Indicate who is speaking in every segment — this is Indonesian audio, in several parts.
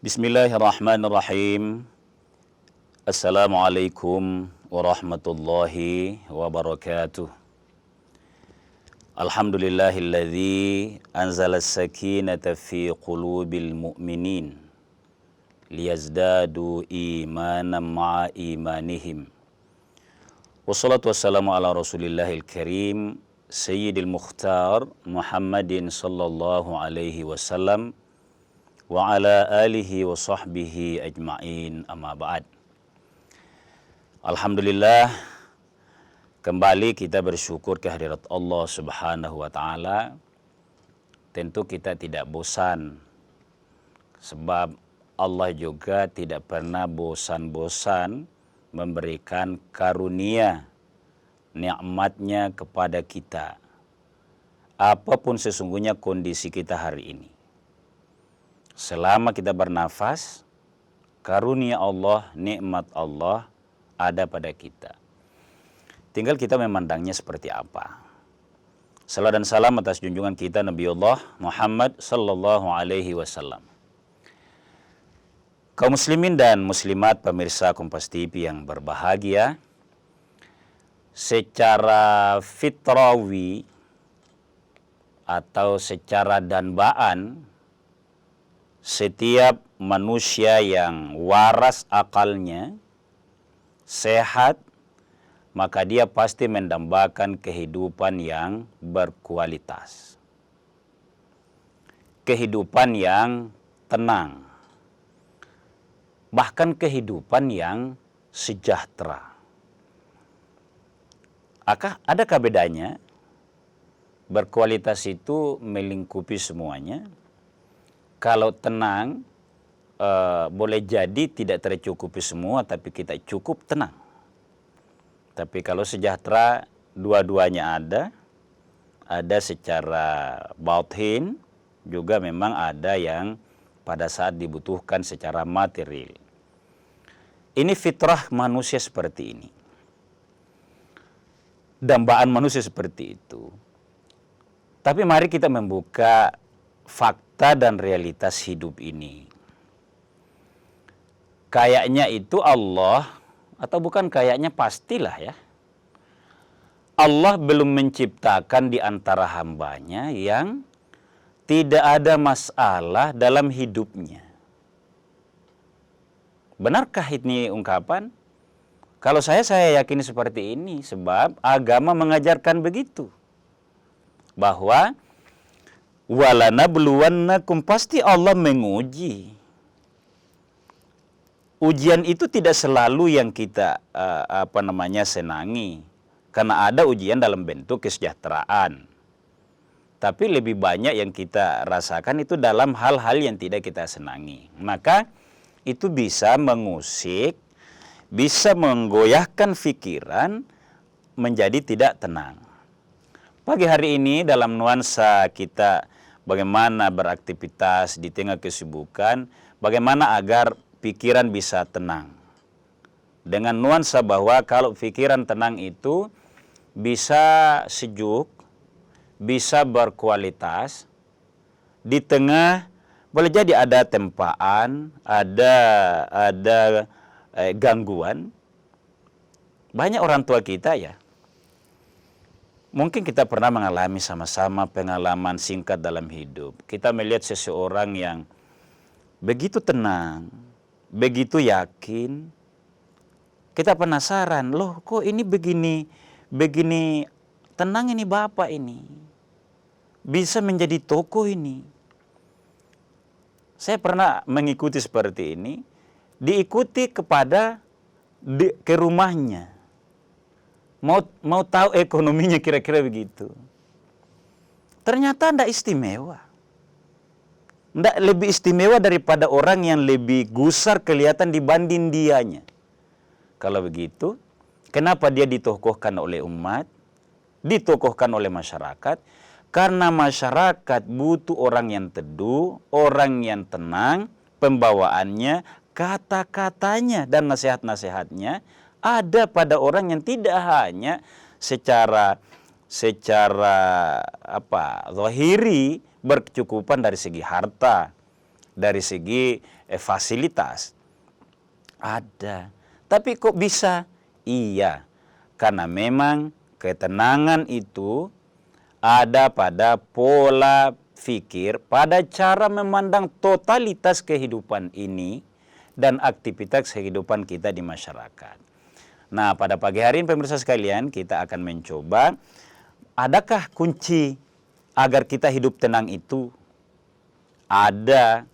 Speaker 1: Bismillahirrahmanirrahim. Assalamualaikum warahmatullahi wabarakatuh. Alhamdulillahilladzi anzala as-sakinata fi qulubil mu'minin liyazdadu imanan ma'a imanihim. Wassalatu wassalamu ala rasulillahil karim sayyidil mukhtar Muhammadin sallallahu alaihi wasallam wa ala alihi wa sahbihi ajma'in, amma ba'd. Alhamdulillah, kembali kita bersyukur kehadirat Allah subhanahu wa ta'ala. Tentu kita tidak bosan, sebab Allah juga tidak pernah bosan-bosan memberikan karunia nikmatnya kepada kita, apapun sesungguhnya kondisi kita hari ini. Selama kita bernafas, karunia Allah, nikmat Allah ada pada kita. Tinggal kita memandangnya seperti apa. Salam dan salam atas junjungan kita Nabiullah Muhammad sallallahu alaihi wasallam. Kaum muslimin dan muslimat pemirsa Kompas TV yang berbahagia, secara fitrawi atau secara danbaan, setiap manusia yang waras akalnya, sehat, maka dia pasti mendambakan kehidupan yang berkualitas. Kehidupan yang tenang. Bahkan kehidupan yang sejahtera. Adakah bedanya? Berkualitas itu melingkupi semuanya. Kalau tenang, boleh jadi tidak tercukupi semua, tapi kita cukup tenang. Tapi kalau sejahtera, dua-duanya ada secara batin, juga memang ada yang pada saat dibutuhkan secara material. Ini fitrah manusia seperti ini. Dambaan manusia seperti itu. Tapi mari kita membuka fakta dan realitas hidup ini. Kayaknya itu Allah, atau bukan kayaknya, pastilah ya. Allah belum menciptakan di antara hambanya yang tidak ada masalah dalam hidupnya. Benarkah ini ungkapan? Kalau saya yakini seperti ini, sebab agama mengajarkan begitu. Bahwa walanabluwannakum, pasti Allah menguji. Ujian itu tidak selalu yang kita senangi, karena ada ujian dalam bentuk kesejahteraan. Tapi lebih banyak yang kita rasakan itu dalam hal-hal yang tidak kita senangi. Maka itu bisa mengusik, bisa menggoyahkan pikiran menjadi tidak tenang. Pagi hari ini dalam nuansa kita bagaimana beraktivitas di tengah kesibukan, bagaimana agar pikiran bisa tenang. Dengan nuansa bahwa kalau pikiran tenang itu bisa sejuk, bisa berkualitas, di tengah boleh jadi ada tempaan, ada gangguan. Banyak orang tua kita ya, mungkin kita pernah mengalami sama-sama pengalaman singkat dalam hidup. Kita melihat seseorang yang begitu tenang, begitu yakin. Kita penasaran, loh kok ini begini tenang ini bapak ini. Bisa menjadi tokoh ini. Saya pernah mengikuti seperti ini, diikuti ke rumahnya. Mau tahu ekonominya kira-kira begitu. Ternyata tidak istimewa. Tidak lebih istimewa daripada orang yang lebih gusar kelihatan dibanding dianya. Kalau begitu, kenapa dia ditokohkan oleh umat, ditokohkan oleh masyarakat? Karena masyarakat butuh orang yang teduh, orang yang tenang, pembawaannya, kata-katanya dan nasihat-nasihatnya ada pada orang yang tidak hanya secara zahiri berkecukupan dari segi harta, dari segi fasilitas. Ada. Tapi kok bisa? Iya. Karena memang ketenangan itu ada pada pola fikir, pada cara memandang totalitas kehidupan ini dan aktivitas kehidupan kita di masyarakat. Nah, pada pagi hari ini pemirsa sekalian, kita akan mencoba, adakah kunci agar kita hidup tenang itu? Ada.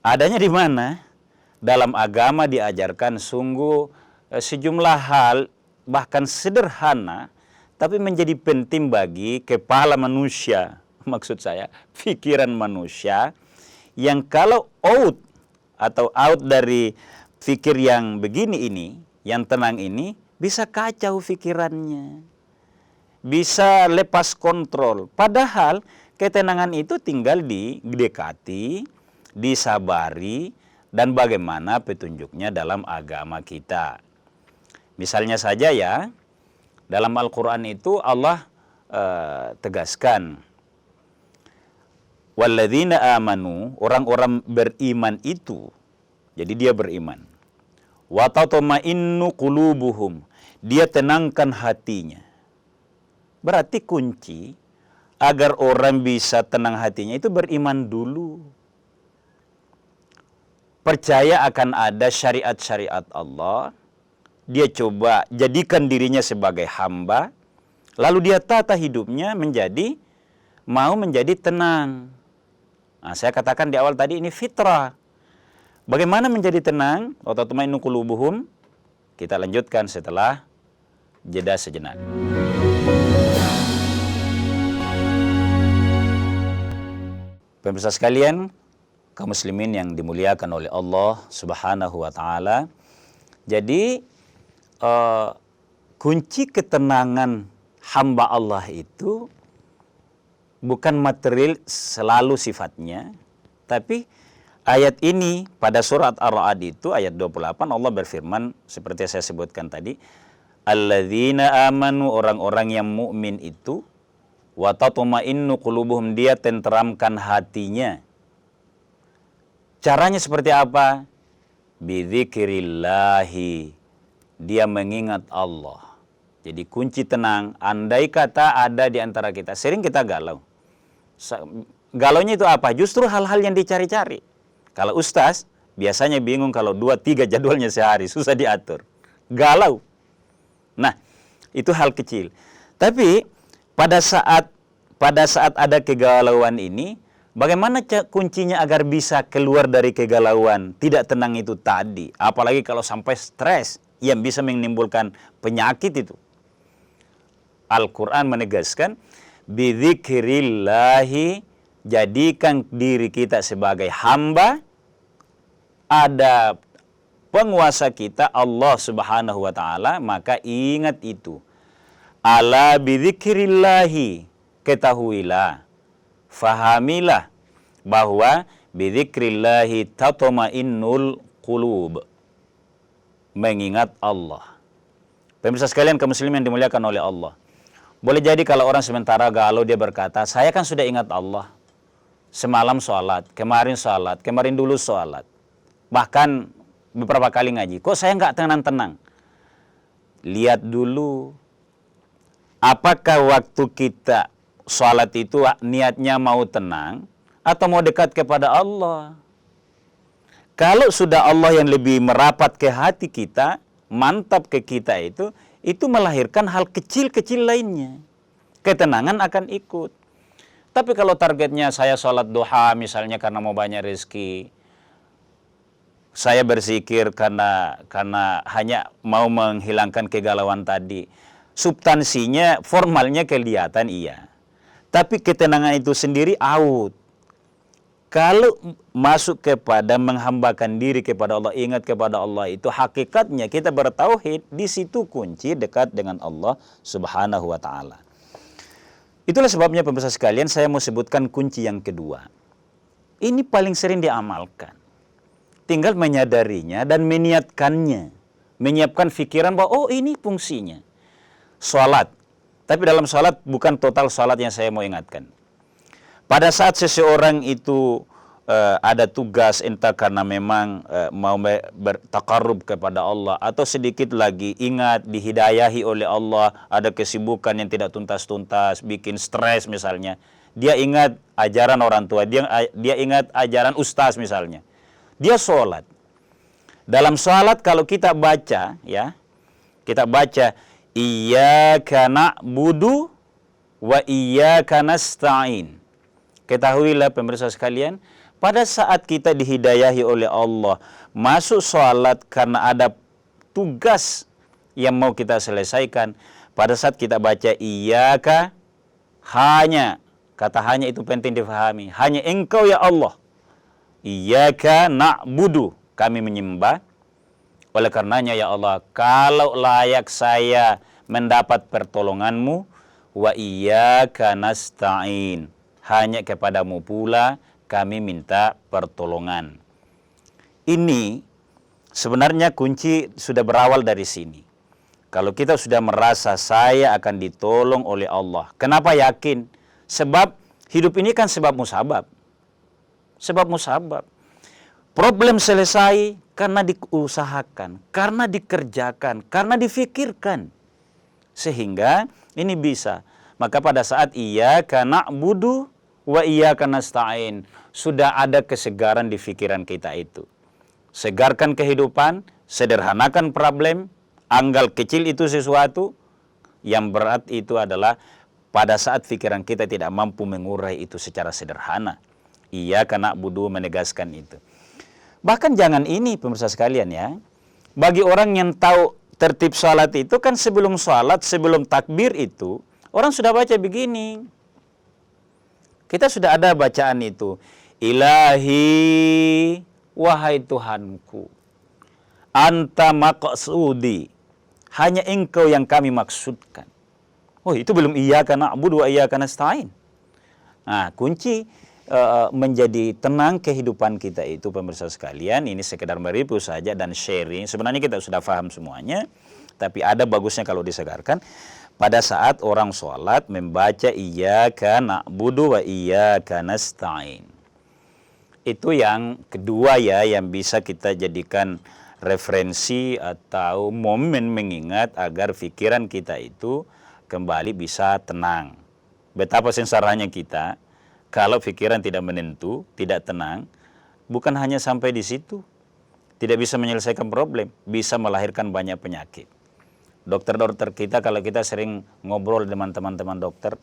Speaker 1: Adanya di mana? Dalam agama diajarkan sungguh sejumlah hal, bahkan sederhana, tapi menjadi penting bagi kepala manusia. Maksud saya, pikiran manusia yang kalau out dari fikir yang begini ini, yang tenang ini, bisa kacau pikirannya. Bisa lepas kontrol. Padahal ketenangan itu tinggal didekati, disabari, dan bagaimana petunjuknya dalam agama kita. Misalnya saja ya, dalam Al-Quran itu Allah tegaskan, walladzina amanu, orang-orang beriman itu, jadi dia beriman. Wa tatma'innu qulubuhum, dia tenangkan hatinya. Berarti kunci agar orang bisa tenang hatinya itu beriman dulu. Percaya akan ada syariat-syariat Allah, dia coba jadikan dirinya sebagai hamba, lalu dia tata hidupnya mau menjadi tenang. Nah, saya katakan di awal tadi ini fitrah. Bagaimana menjadi tenang? Wa tatma'innu qulubuhum. Kita lanjutkan setelah jeda sejenak. Pemirsa sekalian, kaum muslimin yang dimuliakan oleh Allah Subhanahu wa taala. Jadi kunci ketenangan hamba Allah itu bukan material selalu sifatnya, tapi ayat ini pada surat Ar-Ra'd itu ayat 28 Allah berfirman seperti saya sebutkan tadi, alladzina amanu, orang-orang yang mukmin itu, wa tatma'innu qulubuhum, dia tenteramkan hatinya. Caranya seperti apa? Bidzikrillahi, dia mengingat Allah. Jadi kunci tenang, andai kata ada di antara kita, sering kita galau. Galaunya itu apa? Justru hal-hal yang dicari-cari. Kalau ustaz, biasanya bingung kalau 2-3 jadwalnya sehari, susah diatur. Galau. Nah, itu hal kecil. Tapi pada saat ada kegalauan ini, bagaimana kuncinya agar bisa keluar dari kegalauan, tidak tenang itu tadi? Apalagi kalau sampai stres yang bisa menimbulkan penyakit itu. Al-Quran menegaskan, bidzikrillahi, jadikan diri kita sebagai hamba, ada penguasa kita Allah Subhanahu wa taala, maka ingat itu. Ala bidzikrillahi, ketahuilah, fahamilah bahwa bidzikrillahi tatmainnul qulub, mengingat Allah. Pemirsa sekalian kaum muslimin yang dimuliakan oleh Allah. Boleh jadi kalau orang sementara galau dia berkata, saya kan sudah ingat Allah. Semalam sholat, kemarin dulu sholat. Bahkan beberapa kali ngaji. Kok saya nggak tenang-tenang? Lihat dulu, apakah waktu kita sholat itu niatnya mau tenang atau mau dekat kepada Allah? Kalau sudah Allah yang lebih merapat ke hati kita, mantap ke kita itu melahirkan hal kecil-kecil lainnya. Ketenangan akan ikut. Tapi kalau targetnya saya sholat duha misalnya karena mau banyak rezeki, saya berzikir karena hanya mau menghilangkan kegalauan tadi, substansinya, formalnya kelihatan iya. Tapi ketenangan itu sendiri out. Kalau masuk kepada menghambakan diri kepada Allah, ingat kepada Allah, itu hakikatnya kita bertauhid, di situ kunci dekat dengan Allah Subhanahu wa taala. Itulah sebabnya pemirsa sekalian, saya mau sebutkan kunci yang kedua. Ini paling sering diamalkan. Tinggal menyadarinya dan meniatkannya. Menyiapkan pikiran bahwa oh ini fungsinya. Salat. Tapi dalam salat bukan total salat yang saya mau ingatkan. Pada saat seseorang itu ada tugas entah karena memang mau bertakarrub kepada Allah, atau sedikit lagi ingat dihidayahi oleh Allah, ada kesibukan yang tidak tuntas-tuntas, bikin stres misalnya. Dia ingat ajaran orang tua, dia ingat ajaran ustaz misalnya. Dia sholat. Dalam sholat kalau kita baca, ya, kita baca iyyaka na'budu wa iyyaka nasta'in. Ketahuilah pemirsa sekalian, pada saat kita dihidayahi oleh Allah masuk sholat karena ada tugas yang mau kita selesaikan, pada saat kita baca iyyaka, hanya, kata hanya itu penting difahami, hanya engkau ya Allah. Iyyaka na'budu, kami menyembah. Oleh karenanya ya Allah, kalau layak saya mendapat pertolonganmu, wa iyyaka nasta'in, hanya kepadamu pula kami minta pertolongan. Ini sebenarnya kunci sudah berawal dari sini. Kalau kita sudah merasa saya akan ditolong oleh Allah. Kenapa yakin? Sebab hidup ini kan sebab musabab. Sebab musabab. Problem selesai karena diusahakan, karena dikerjakan, karena difikirkan. Sehingga ini bisa. Maka pada saat iyyaka na'budu wa iyyaka nasta'in, sudah ada kesegaran di pikiran kita itu. Segarkan kehidupan, sederhanakan problem, anggap kecil itu sesuatu, yang berat itu adalah pada saat pikiran kita tidak mampu mengurai itu secara sederhana. Iyyaka na'budu menegaskan itu. Bahkan jangan ini pemirsa sekalian ya, bagi orang yang tahu tertib salat itu kan sebelum salat, sebelum takbir itu, orang sudah baca begini. Kita sudah ada bacaan itu. Ilahi, wahai Tuhanku, anta maqsudi, hanya engkau yang kami maksudkan. Oh, itu belum iyyaka na'budu wa iyyaka nasta'in. Nah, kunci menjadi tenang kehidupan kita itu pemirsa sekalian, ini sekedar mereview saja dan sharing. Sebenarnya kita sudah paham semuanya, tapi ada bagusnya kalau disegarkan. Pada saat orang sholat membaca iyyaka na'budu wa iyyaka nasta'in. Itu yang kedua ya, yang bisa kita jadikan referensi atau momen mengingat agar pikiran kita itu kembali bisa tenang. Betapa sengsaranya kita kalau pikiran tidak menentu, tidak tenang, bukan hanya sampai di situ, tidak bisa menyelesaikan problem, bisa melahirkan banyak penyakit. Dokter-dokter kita, kalau kita sering ngobrol dengan teman-teman dokter,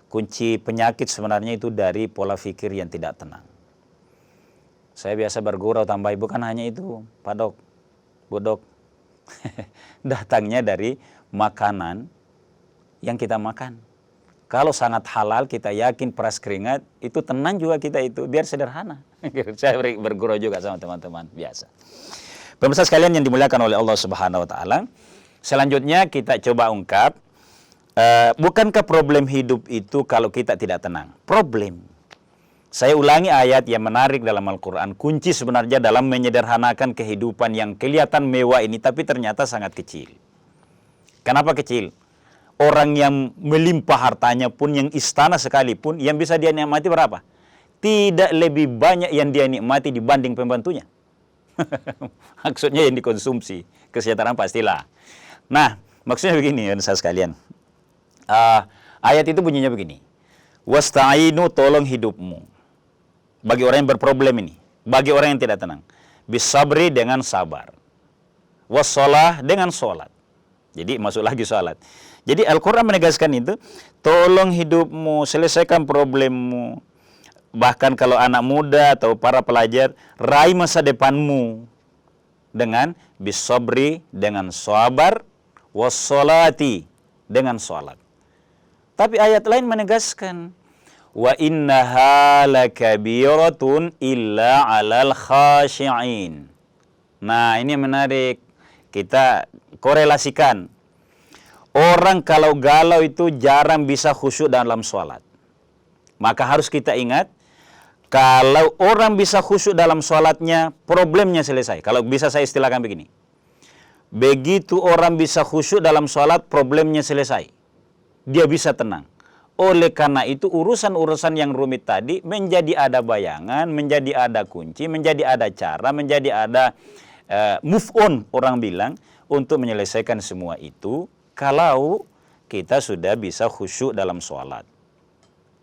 Speaker 1: kunci penyakit sebenarnya itu dari pola pikir yang tidak tenang. Saya biasa bergurau tambah, bukan hanya itu, Pak Dok, Bu Dok, datangnya dari makanan yang kita makan. Kalau sangat halal, kita yakin peras keringat, itu tenang juga kita itu, biar sederhana. Saya bergurau juga sama teman-teman, biasa. Pemirsa sekalian yang dimuliakan oleh Allah Subhanahu wa Ta'ala, selanjutnya kita coba ungkap, bukankah problem hidup itu kalau kita tidak tenang? Problem. Saya ulangi ayat yang menarik dalam Al-Quran, kunci sebenarnya dalam menyederhanakan kehidupan yang kelihatan mewah ini, tapi ternyata sangat kecil. Kenapa kecil? Orang yang melimpah hartanya pun, yang istana sekalipun, yang bisa dia nikmati berapa? Tidak lebih banyak yang dia nikmati dibanding pembantunya. Maksudnya yang dikonsumsi, kesejahteraan pastilah. Nah, maksudnya begini, saya sekalian. Ayat itu bunyinya begini. Wasta'inu, tolong hidupmu. Bagi orang yang berproblem ini, bagi orang yang tidak tenang. Bisabri, dengan sabar. Wassalah, dengan sholat. Jadi masuk lagi sholat. Jadi Al-Quran menegaskan itu, tolong hidupmu, selesaikan problemmu. Bahkan kalau anak muda atau para pelajar, raih masa depanmu dengan bisabri, dengan sabar, wassalati, dengan sholat. Tapi ayat lain menegaskan, wa innaha lakabiratun illa 'alal khashi'in. Nah, ini menarik. Kita korelasikan. Orang kalau galau itu jarang bisa khusyuk dalam sholat. Maka harus kita ingat, kalau orang bisa khusyuk dalam sholatnya, problemnya selesai. Kalau bisa saya istilahkan begini. Begitu orang bisa khusyuk dalam sholat, problemnya selesai. Dia bisa tenang. Oleh karena itu urusan-urusan yang rumit tadi menjadi ada bayangan, menjadi ada kunci, menjadi ada cara, menjadi ada move on orang bilang untuk menyelesaikan semua itu kalau kita sudah bisa khusyuk dalam sholat.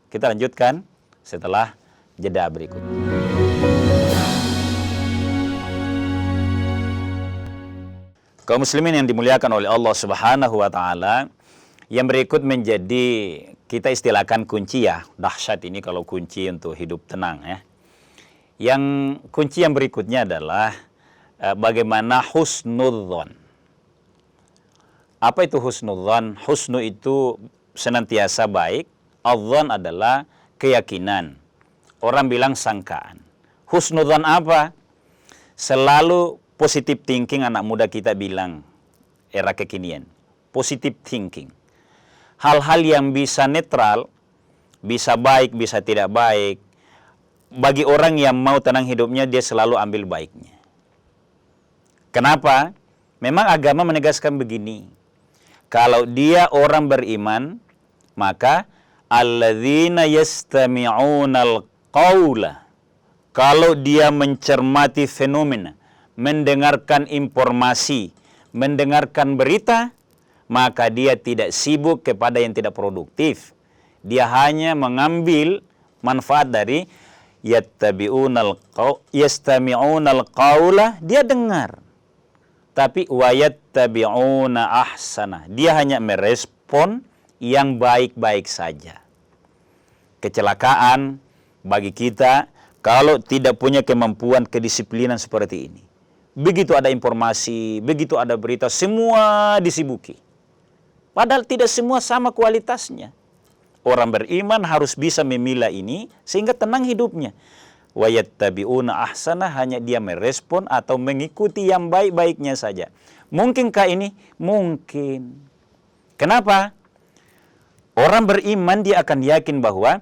Speaker 1: Kita lanjutkan setelah jeda berikut. Kaum muslimin yang dimuliakan oleh Allah Subhanahu wa taala, yang berikut menjadi kita istilahkan kunci ya. Dahsyat ini kalau kunci untuk hidup tenang ya. Yang kunci yang berikutnya adalah bagaimana husnudzon. Apa itu husnudzon? Husnu itu senantiasa baik, adzon adalah keyakinan. Orang bilang sangkaan. Husnudzon apa? Selalu positive thinking anak muda kita bilang era kekinian. Positive thinking. Hal-hal yang bisa netral, bisa baik, bisa tidak baik. Bagi orang yang mau tenang hidupnya, dia selalu ambil baiknya. Kenapa? Memang agama menegaskan begini. Kalau dia orang beriman, maka alladzina yastami'unal qawla. Kalau dia mencermati fenomena, mendengarkan informasi, mendengarkan berita, maka dia tidak sibuk kepada yang tidak produktif. Dia hanya mengambil manfaat dari yastami'unal qawla, dia dengar. Tapi wayattabi'una ahsana, dia hanya merespon yang baik-baik saja. Kecelakaan bagi kita kalau tidak punya kemampuan kedisiplinan seperti ini. Begitu ada informasi, begitu ada berita, semua disibuki. Padahal tidak semua sama kualitasnya. Orang beriman harus bisa memilah ini sehingga tenang hidupnya. Wa yattabi'una ahsana, hanya dia merespon atau mengikuti yang baik-baiknya saja. Mungkinkah ini? Mungkin. Kenapa? Orang beriman dia akan yakin bahwa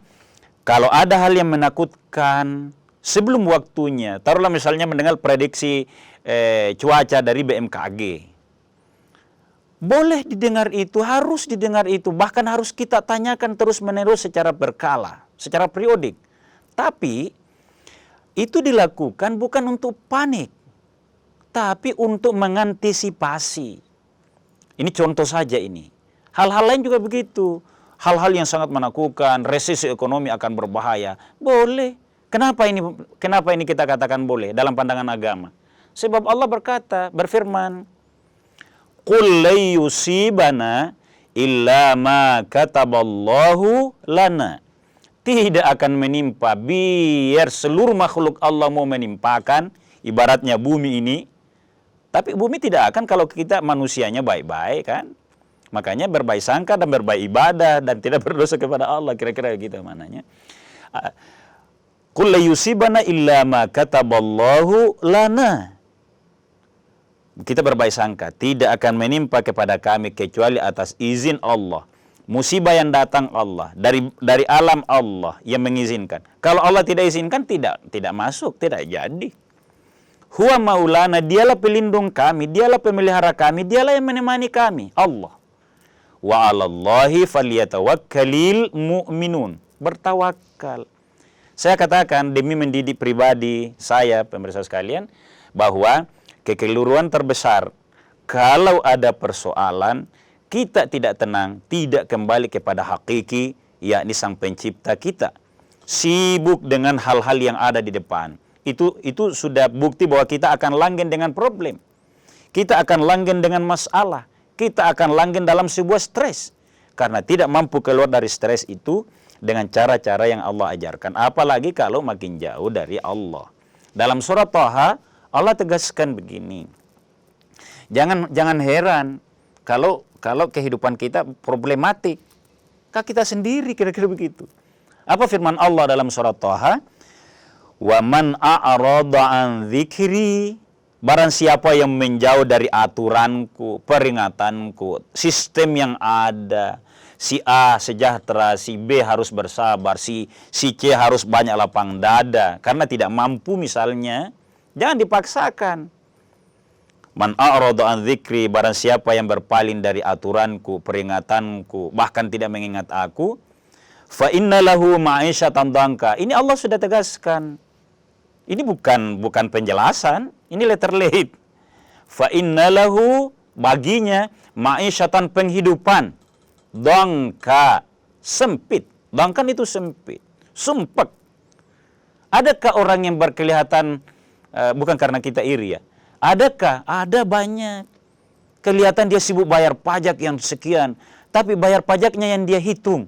Speaker 1: kalau ada hal yang menakutkan sebelum waktunya, taruhlah misalnya mendengar prediksi cuaca dari BMKG. Boleh didengar itu, harus didengar itu, bahkan harus kita tanyakan terus-menerus secara berkala, secara periodik. Tapi itu dilakukan bukan untuk panik, tapi untuk mengantisipasi. Ini contoh saja ini. Hal-hal lain juga begitu. Hal-hal yang sangat menakutkan, resesi ekonomi akan berbahaya. Boleh. Kenapa ini kita katakan boleh dalam pandangan agama? Sebab Allah berfirman, "Qul la yusibana illa ma kataballahu lana." Tidak akan menimpa, biar seluruh makhluk Allah mau menimpakan, ibaratnya bumi ini. Tapi bumi tidak akan kalau kita manusianya baik-baik kan. Makanya berbaik sangka dan berbaik ibadah dan tidak berdosa kepada Allah, kira-kira gitu mananya. Qul la yusibana illa ma kataballahu lana. Kita berbaik sangka, tidak akan menimpa kepada kami kecuali atas izin Allah. Musibah yang datang Allah, dari alam Allah yang mengizinkan. Kalau Allah tidak izinkan, tidak masuk, tidak jadi. Huwa maulana, dialah pelindung kami, dialah pemelihara kami, dialah yang menemani kami, Allah. Wa 'alallahi falyatawakkalil mu'minun. Bertawakal. Saya katakan demi mendidik pribadi saya, pemirsa sekalian, bahwa kekeliruan terbesar kalau ada persoalan kita tidak tenang, tidak kembali kepada hakiki, yakni Sang Pencipta kita. Sibuk dengan hal-hal yang ada di depan. Itu sudah bukti bahwa kita akan langgeng dengan problem. Kita akan langgeng dengan masalah. Kita akan langgeng dalam sebuah stres. Karena tidak mampu keluar dari stres itu dengan cara-cara yang Allah ajarkan. Apalagi kalau makin jauh dari Allah. Dalam surat Thaha, Allah tegaskan begini. Jangan heran kalau kehidupan kita problematik. Kita sendiri kira-kira begitu. Apa firman Allah dalam surat Thaha? Wa man a'rada an dzikri, barang siapa yang menjauh dari aturanku, peringatanku, sistem yang ada, si A sejahtera, si B harus bersabar, si C harus banyak lapang dada karena tidak mampu misalnya, jangan dipaksakan. Man a'rada an dzikri, barang siapa yang berpaling dari aturanku, peringatanku, bahkan tidak mengingat aku, Fa inna lahu ma'isyatan dhanka. Ini Allah sudah tegaskan. Ini bukan penjelasan, ini letter lead. Fa inna lahu, baginya, ma'isyatan, penghidupan, dhanka, sempit. Dhankan itu sempit, sumpek. Adakah orang yang berkelihatan, bukan karena kita iri ya, adakah? Ada banyak. Kelihatan dia sibuk bayar pajak yang sekian, tapi bayar pajaknya yang dia hitung.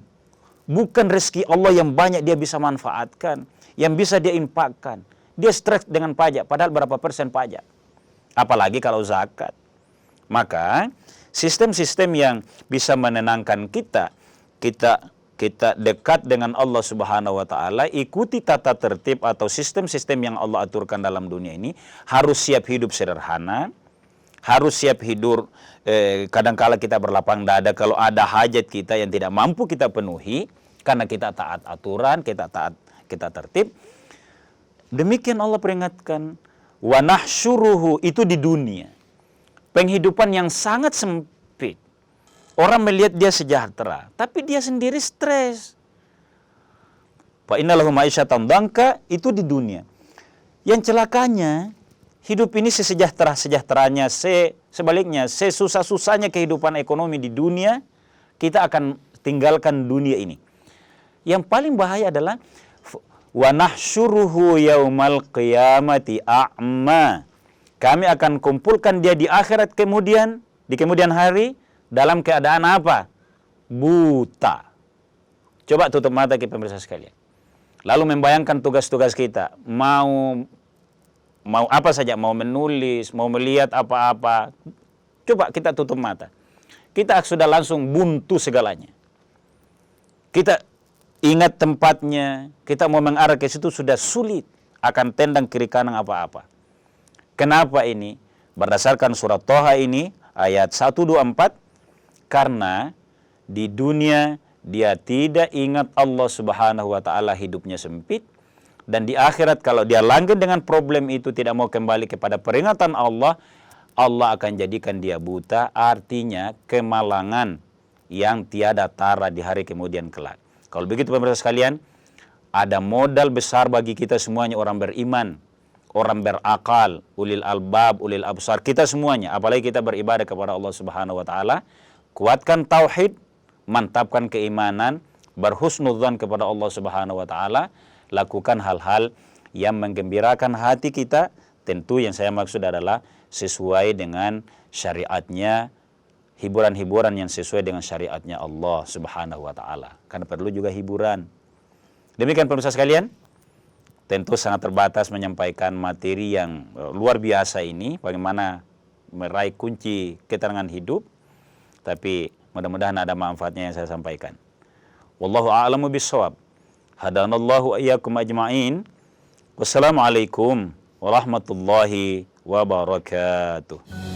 Speaker 1: Bukan rezeki Allah yang banyak dia bisa manfaatkan, yang bisa dia infakkan. Dia stres dengan pajak, padahal berapa persen pajak. Apalagi kalau zakat. Maka sistem-sistem yang bisa menenangkan kita dekat dengan Allah Subhanahu wa taala, ikuti tata tertib atau sistem-sistem yang Allah aturkan dalam dunia ini, harus siap hidup sederhana, harus siap hidup kadangkala kita berlapang dada kalau ada hajat kita yang tidak mampu kita penuhi karena kita taat aturan, kita tertib. Demikian Allah peringatkan, wa nahsyuruhu, itu di dunia. Penghidupan yang sangat sempit. Orang melihat dia sejahtera, tapi dia sendiri stres. Fa innalahu ma'isyatan dhanka, itu di dunia. Yang celakanya, hidup ini sesejahtera-sejahteranya, sebaliknya, sesusah-susahnya kehidupan ekonomi di dunia, kita akan tinggalkan dunia ini. Yang paling bahaya adalah wa nahsyuruhu yaumal qiyamati a'ma. Kami akan kumpulkan dia di akhirat di kemudian hari dalam keadaan apa? Buta. Coba tutup mata kita pemirsa sekalian. Lalu membayangkan tugas-tugas kita. Mau apa saja, mau menulis, mau melihat apa-apa. Coba kita tutup mata. Kita sudah langsung buntu segalanya. Kita ingat tempatnya, kita mau mengarah ke situ sudah sulit, akan tendang kiri kanan apa-apa. Kenapa ini? Berdasarkan surat Thaha ini, ayat 124, karena di dunia dia tidak ingat Allah Subhanahu wa taala, hidupnya sempit, dan di akhirat kalau dia langgeng dengan problem itu, tidak mau kembali kepada peringatan Allah, Allah akan jadikan dia buta, artinya kemalangan yang tiada tara di hari kemudian kelak. Kalau begitu pemirsa sekalian, ada modal besar bagi kita semuanya, orang beriman, orang berakal, ulil albab, ulil absar, kita semuanya, apalagi kita beribadah kepada Allah Subhanahu wa taala, kuatkan tauhid, mantapkan keimanan, berhusnudzan kepada Allah Subhanahu wa taala, lakukan hal-hal yang menggembirakan hati kita, tentu yang saya maksud adalah sesuai dengan syariatnya, hiburan-hiburan yang sesuai dengan syariatnya Allah Subhanahu wa taala. Karena perlu juga hiburan. Demikian pemirsa sekalian, tentu sangat terbatas menyampaikan materi yang luar biasa ini, bagaimana meraih kunci ketenangan hidup, tapi mudah-mudahan ada manfaatnya yang saya sampaikan. Wallahu a'lamu bissawab. Hadanallahu iyyakum ajma'in. Wassalamualaikum warahmatullahi wabarakatuh.